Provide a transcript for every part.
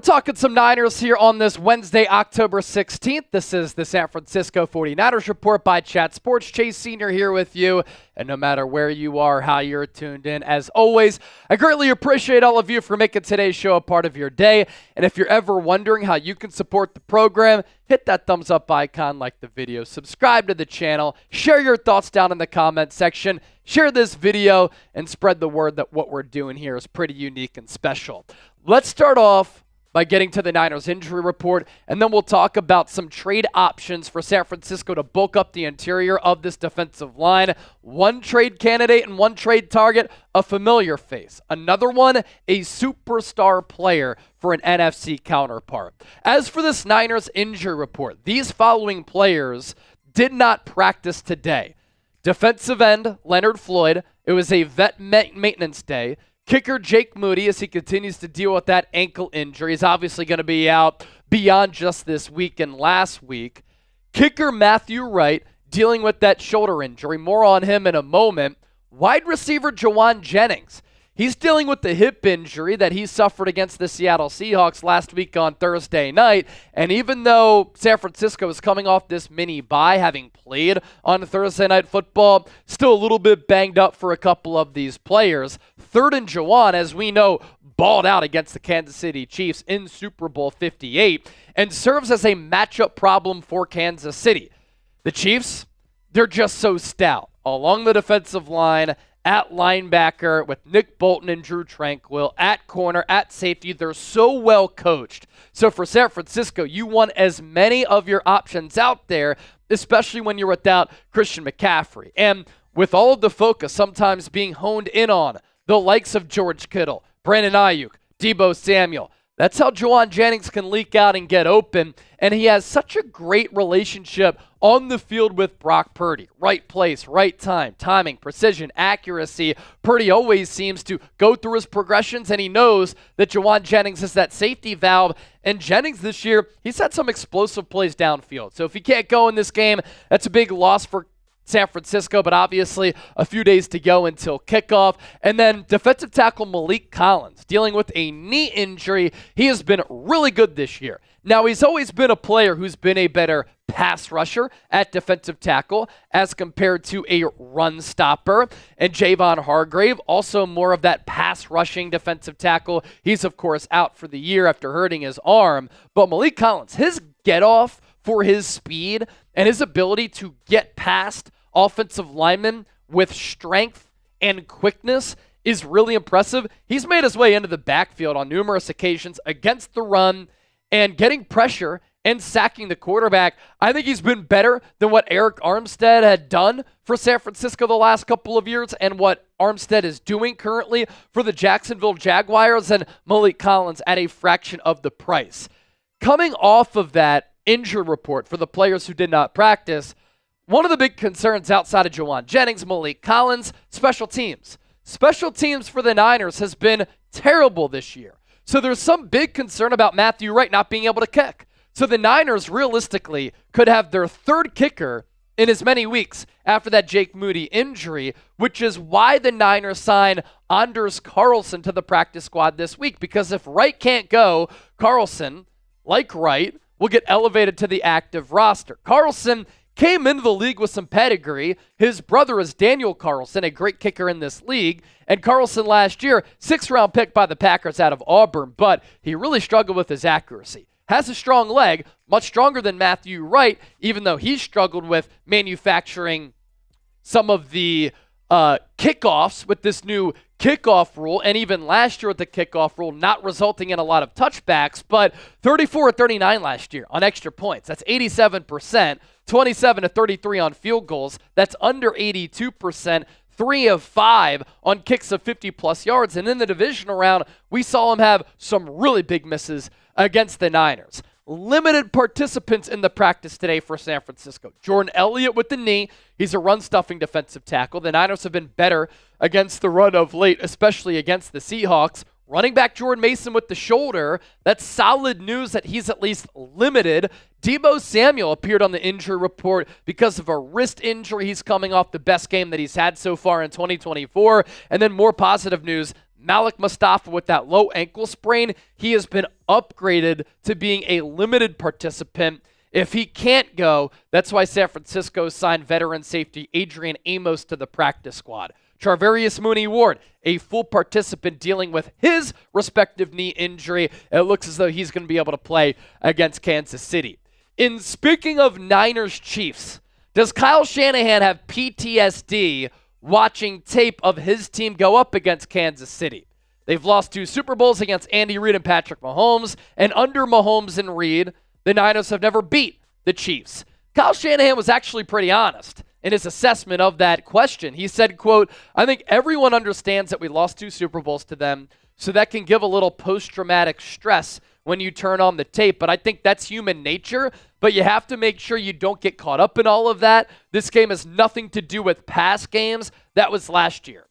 We're talking some Niners here on this Wednesday, October 16th. This is the San Francisco 49ers Report by Chat Sports. Chase Sr. here with you. And no matter where you are, how you're tuned in, as always, I greatly appreciate all of you for making today's show a part of your day. And if you're ever wondering how you can support the program, hit that thumbs up icon, like the video, subscribe to the channel, share your thoughts down in the comment section, share this video, and spread the word that what we're doing here is pretty unique and special. Let's start off by getting to the Niners injury report, and then we'll talk about some trade options for San Francisco to bulk up the interior of this defensive line. One trade candidate and one trade target, a familiar face. Another one, a superstar player for an NFC counterpart. As for this Niners injury report, these following players did not practice today. Defensive end, Leonard Floyd. It was a vet maintenance day. Kicker Jake Moody, as he continues to deal with that ankle injury, is obviously going to be out beyond just this week and last week. Kicker Matthew Wright, dealing with that shoulder injury. More on him in a moment. Wide receiver Jauan Jennings. He's dealing with the hip injury that he suffered against the Seattle Seahawks last week on Thursday night. And even though San Francisco is coming off this mini bye, having played on Thursday Night Football, still a little bit banged up for a couple of these players. Third and Jauan, as we know, balled out against the Kansas City Chiefs in Super Bowl 58 and serves as a matchup problem for Kansas City. The Chiefs, they're just so stout along the defensive line, at linebacker with Nick Bolton and Drew Tranquill, at corner, at safety. They're so well coached. So for San Francisco, you want as many of your options out there, especially when you're without Christian McCaffrey. And with all of the focus sometimes being honed in on the likes of George Kittle, Brandon Ayuk, Deebo Samuel, that's how Jauan Jennings can leak out and get open. And he has such a great relationship on the field with Brock Purdy. Right place, right time, timing, precision, accuracy. Purdy always seems to go through his progressions, and he knows that Jauan Jennings is that safety valve. And Jennings this year, he's had some explosive plays downfield. So if he can't go in this game, that's a big loss for San Francisco, but obviously a few days to go until kickoff. And then defensive tackle Malik Collins, dealing with a knee injury. He has been really good this year. Now, he's always been a player who's been a better pass rusher at defensive tackle as compared to a run stopper. And Javon Hargrave, also more of that pass rushing defensive tackle. He's, of course, out for the year after hurting his arm. But Malik Collins, his get off for his speed and his ability to get past offensive linemen with strength and quickness is really impressive. He's made his way into the backfield on numerous occasions against the run and getting pressure and sacking the quarterback. I think he's been better than what Eric Armstead had done for San Francisco the last couple of years and what Armstead is doing currently for the Jacksonville Jaguars, and Malik Collins at a fraction of the price. Coming off of that injury report for the players who did not practice, one of the big concerns outside of Jauan Jennings, Malik Collins, special teams. Special teams for the Niners has been terrible this year. So there's some big concern about Matthew Wright not being able to kick. So the Niners realistically could have their third kicker in as many weeks after that Jake Moody injury, which is why the Niners signed Anders Carlson to the practice squad this week. Because if Wright can't go, Carlson, like Wright, will get elevated to the active roster. Carlson came into the league with some pedigree. His brother is Daniel Carlson, a great kicker in this league. And Carlson last year, 6th-round pick by the Packers out of Auburn, but he really struggled with his accuracy. Has a strong leg, much stronger than Matthew Wright, even though he struggled with manufacturing some of the kickoffs with this new kickoff rule, and even last year with the kickoff rule not resulting in a lot of touchbacks, but 34-39 last year on extra points. That's 87%, 27-33 on field goals. That's under 82%, 3 of 5 on kicks of 50-plus yards. And in the divisional round, we saw him have some really big misses against the Niners. Limited participants in the practice today for San Francisco. Jordan Elliott with the knee. He's a run-stuffing defensive tackle. The Niners have been better against the run of late, especially against the Seahawks. Running back Jordan Mason with the shoulder. That's solid news that he's at least limited. Deebo Samuel appeared on the injury report because of a wrist injury. He's coming off the best game that he's had so far in 2024. And then more positive news, Malik Mustapha with that low ankle sprain, he has been upgraded to being a limited participant. If he can't go, that's why San Francisco signed veteran safety Adrian Amos to the practice squad. Charvarius Ward, a full participant dealing with his respective knee injury. It looks as though he's going to be able to play against Kansas City. In speaking of Niners-Chiefs, does Kyle Shanahan have PTSD watching tape of his team go up against Kansas City? They've lost 2 Super Bowls against Andy Reid and Patrick Mahomes, and under Mahomes and Reid, the Niners have never beat the Chiefs. Kyle Shanahan was actually pretty honest in his assessment of that question. He said, quote, "I think everyone understands that we lost 2 Super Bowls to them, so that can give a little post-traumatic stress when you turn on the tape, but I think that's human nature, but you have to make sure you don't get caught up in all of that. This game has nothing to do with past games. That was last year."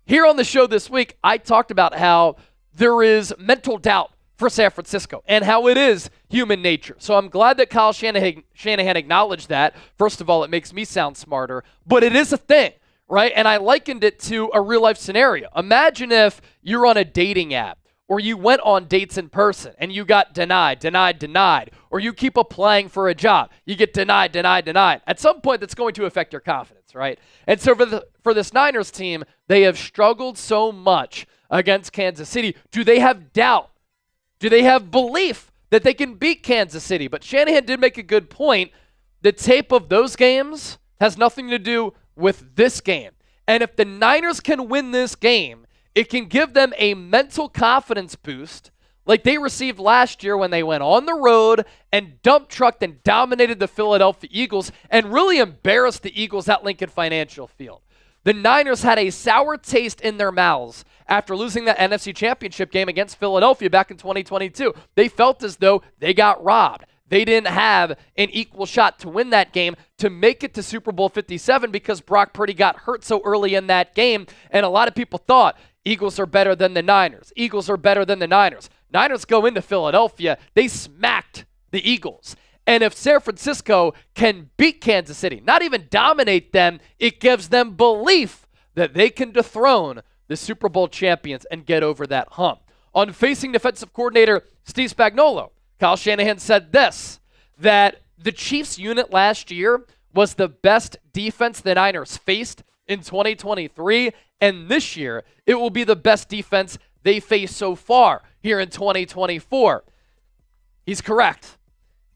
Here on the show this week, I talked about how there is mental doubt for San Francisco and how it is human nature. So I'm glad that Kyle Shanahan acknowledged that. First of all, it makes me sound smarter, but it is a thing, right? And I likened it to a real-life scenario. Imagine if you're on a dating app or you went on dates in person and you got denied, or you keep applying for a job, you get denied. At some point, that's going to affect your confidence, right? And so for this Niners team, they have struggled so much against Kansas City. Do they have doubt? Do they have belief that they can beat Kansas City? But Shanahan did make a good point. The tape of those games has nothing to do with this game. And if the Niners can win this game, it can give them a mental confidence boost like they received last year when they went on the road and dump trucked and dominated the Philadelphia Eagles and really embarrassed the Eagles at Lincoln Financial Field. The Niners had a sour taste in their mouths after losing that NFC Championship game against Philadelphia back in 2022. They felt as though they got robbed. They didn't have an equal shot to win that game, to make it to Super Bowl 57 because Brock Purdy got hurt so early in that game, and a lot of people thought Eagles are better than the Niners. Eagles are better than the Niners. Niners go into Philadelphia. They smacked the Eagles. And if San Francisco can beat Kansas City, not even dominate them, it gives them belief that they can dethrone the Super Bowl champions and get over that hump. On facing defensive coordinator Steve Spagnuolo, Kyle Shanahan said this, that the Chiefs unit last year was the best defense the Niners faced in 2023, and this year it will be the best defense they face so far here in 2024. He's correct,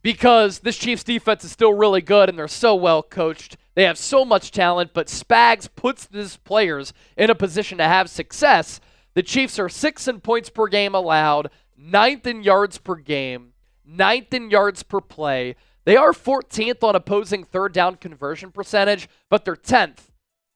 because this Chiefs defense is still really good and they're so well coached. They have so much talent, but Spags puts these players in a position to have success. The Chiefs are 6th in points per game allowed, 9th in yards per game, 9th in yards per play. They are 14th on opposing third down conversion percentage, but they're 10th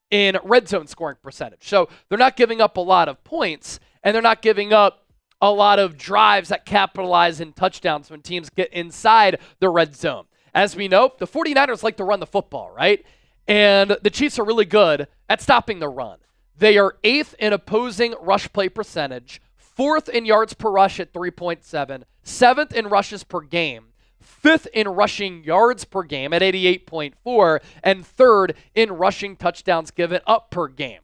in red zone scoring percentage. So they're not giving up a lot of points, and they're not giving up a lot of drives that capitalize in touchdowns when teams get inside the red zone. As we know, the 49ers like to run the football, right? And the Chiefs are really good at stopping the run. They are 8th in opposing rush play percentage, 4th in yards per rush at 3.7, 7th in rushes per game, 5th in rushing yards per game at 88.4, and 3rd in rushing touchdowns given up per game.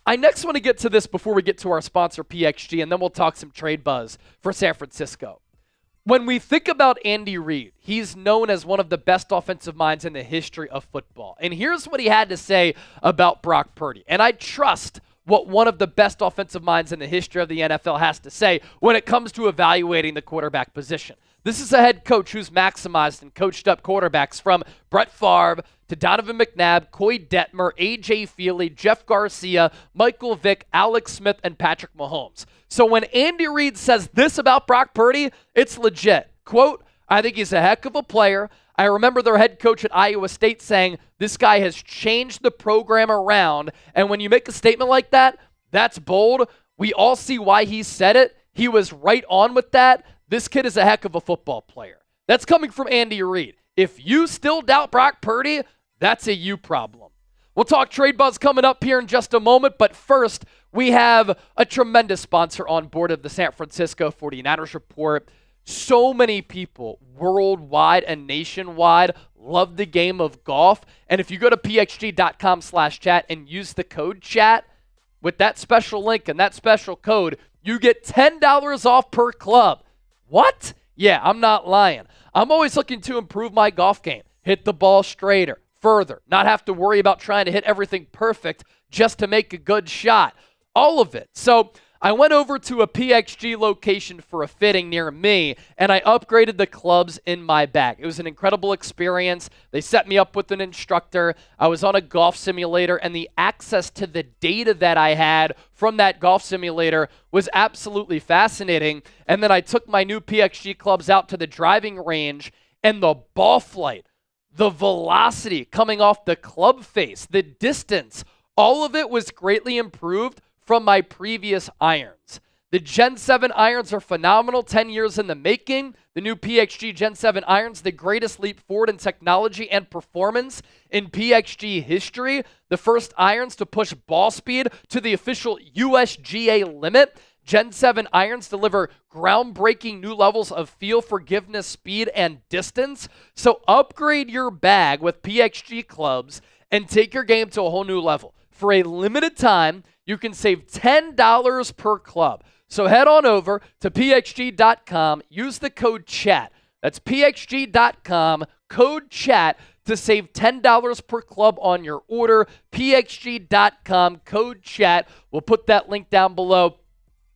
I next want to get to this before we get to our sponsor, PXG, and then we'll talk some trade buzz for San Francisco. When we think about Andy Reid, he's known as one of the best offensive minds in the history of football. And here's what he had to say about Brock Purdy. And I trust what one of the best offensive minds in the history of the NFL has to say when it comes to evaluating the quarterback position. This is a head coach who's maximized and coached up quarterbacks from Brett Favre to Donovan McNabb, Coy Detmer, A.J. Feely, Jeff Garcia, Michael Vick, Alex Smith, and Patrick Mahomes. So when Andy Reid says this about Brock Purdy, it's legit. Quote, "I think he's a heck of a player. I remember their head coach at Iowa State saying, this guy has changed the program around. And when you make a statement like that, that's bold. We all see why he said it. He was right on with that. This kid is a heck of a football player." That's coming from Andy Reid. If you still doubt Brock Purdy, that's a you problem. We'll talk trade buzz coming up here in just a moment, but first, we have a tremendous sponsor on board of the San Francisco 49ers Report. So many people worldwide and nationwide love the game of golf, and if you go to pxg.com/chat and use the code chat, with that special link and that special code, you get $10 off per club. What? Yeah, I'm not lying. I'm always looking to improve my golf game. Hit the ball straighter, further, not have to worry about trying to hit everything perfect just to make a good shot. All of it. So I went over to a PXG location for a fitting near me, and I upgraded the clubs in my bag. It was an incredible experience. They set me up with an instructor. I was on a golf simulator, and the access to the data that I had from that golf simulator was absolutely fascinating. And then I took my new PXG clubs out to the driving range, and the ball flight, the velocity coming off the club face, the distance, all of it was greatly improved from my previous irons. The Gen 7 irons are phenomenal, 10 years in the making. The new PXG Gen 7 irons, the greatest leap forward in technology and performance in PXG history. The first irons to push ball speed to the official USGA limit. Gen 7 irons deliver groundbreaking new levels of feel, forgiveness, speed, and distance. So upgrade your bag with PXG clubs and take your game to a whole new level. For a limited time, you can save $10 per club. So head on over to pxg.com, use the code CHAT. That's pxg.com, code CHAT to save $10 per club on your order. pxg.com, code CHAT. We'll put that link down below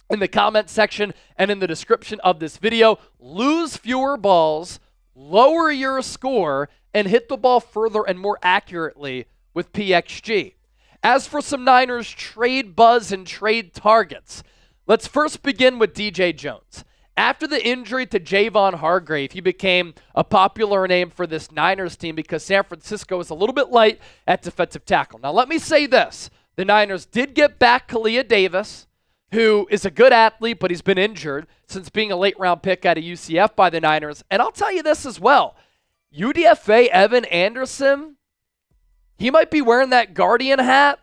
in the comment section and in the description of this video. Lose fewer balls, lower your score, and hit the ball further and more accurately with PXG. As for some Niners trade buzz and trade targets, let's first begin with DJ Jones. After the injury to Javon Hargrave, he became a popular name for this Niners team because San Francisco is a little bit light at defensive tackle. Now, let me say this. The Niners did get back Kalia Davis, who is a good athlete, but he's been injured since being a late-round pick out of UCF by the Niners. And I'll tell you this as well. UDFA Evan Anderson, he might be wearing that Guardian hat,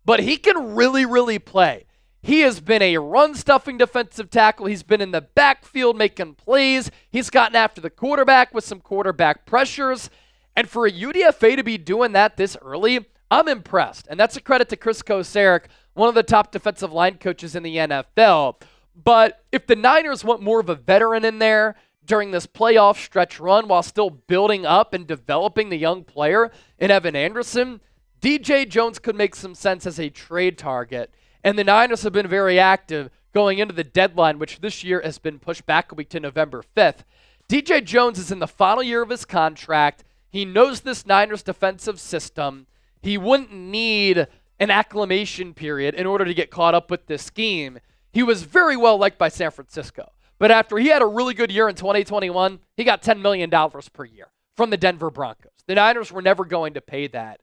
but he can really, really play. He has been a run-stuffing defensive tackle. He's been in the backfield making plays. He's gotten after the quarterback with some quarterback pressures. And for a UDFA to be doing that this early, I'm impressed. And that's a credit to Chris Kocurek, one of the top defensive line coaches in the NFL. But if the Niners want more of a veteran in there during this playoff stretch run while still building up and developing the young player in Evan Anderson, DJ Jones could make some sense as a trade target. And the Niners have been very active going into the deadline, which this year has been pushed back a week to November 5th. DJ Jones is in the final year of his contract. He knows this Niners defensive system. He wouldn't need an acclimation period in order to get caught up with this scheme. He was very well liked by San Francisco. But after he had a really good year in 2021, he got $10 million per year from the Denver Broncos. The Niners were never going to pay that.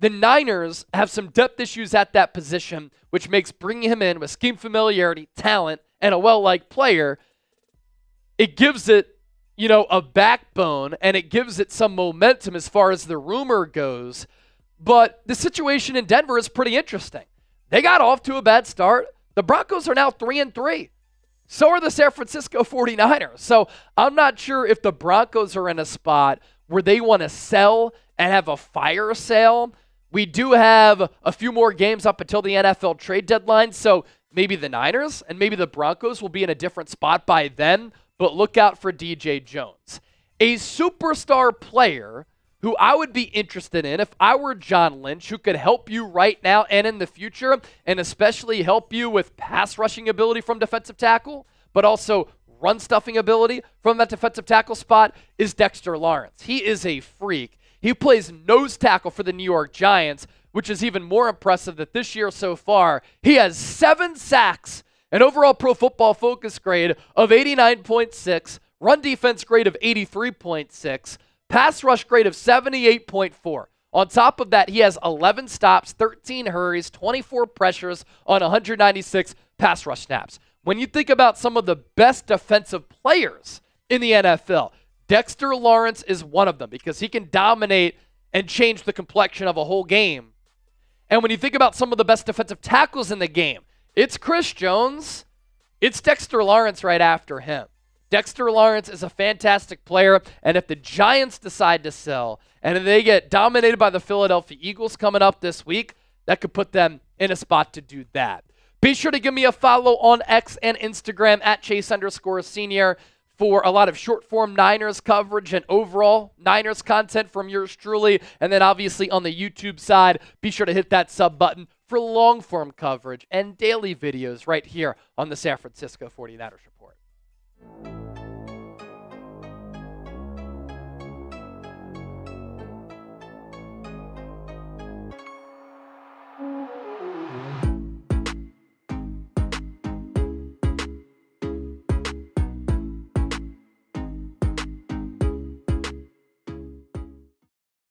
The Niners have some depth issues at that position, which makes bringing him in with scheme familiarity, talent, and a well-liked player, it gives it, a backbone, and it gives it some momentum as far as the rumor goes. But the situation in Denver is pretty interesting. They got off to a bad start. The Broncos are now 3-3. So are the San Francisco 49ers. So I'm not sure if the Broncos are in a spot where they want to sell and have a fire sale. We do have a few more games up until the NFL trade deadline, so maybe the Niners and maybe the Broncos will be in a different spot by then, but look out for DJ Jones. A superstar player who I would be interested in if I were John Lynch, who could help you right now and in the future, and especially help you with pass rushing ability from defensive tackle, but also run stuffing ability from that defensive tackle spot, is Dexter Lawrence. He is a freak. He plays nose tackle for the New York Giants, which is even more impressive that this year so far, he has 7 sacks, an overall Pro Football Focus grade of 89.6, run defense grade of 83.6, pass rush grade of 78.4. On top of that, he has 11 stops, 13 hurries, 24 pressures on 196 pass rush snaps. When you think about some of the best defensive players in the NFL, Dexter Lawrence is one of them because he can dominate and change the complexion of a whole game. And when you think about some of the best defensive tackles in the game, it's Chris Jones, it's Dexter Lawrence right after him. Dexter Lawrence is a fantastic player, and if the Giants decide to sell and they get dominated by the Philadelphia Eagles coming up this week, that could put them in a spot to do that. Be sure to give me a follow on X and Instagram at Chase_Senior for a lot of short-form Niners coverage and overall Niners content from yours truly. And then obviously on the YouTube side, be sure to hit that sub button for long-form coverage and daily videos right here on the San Francisco 49ers Report.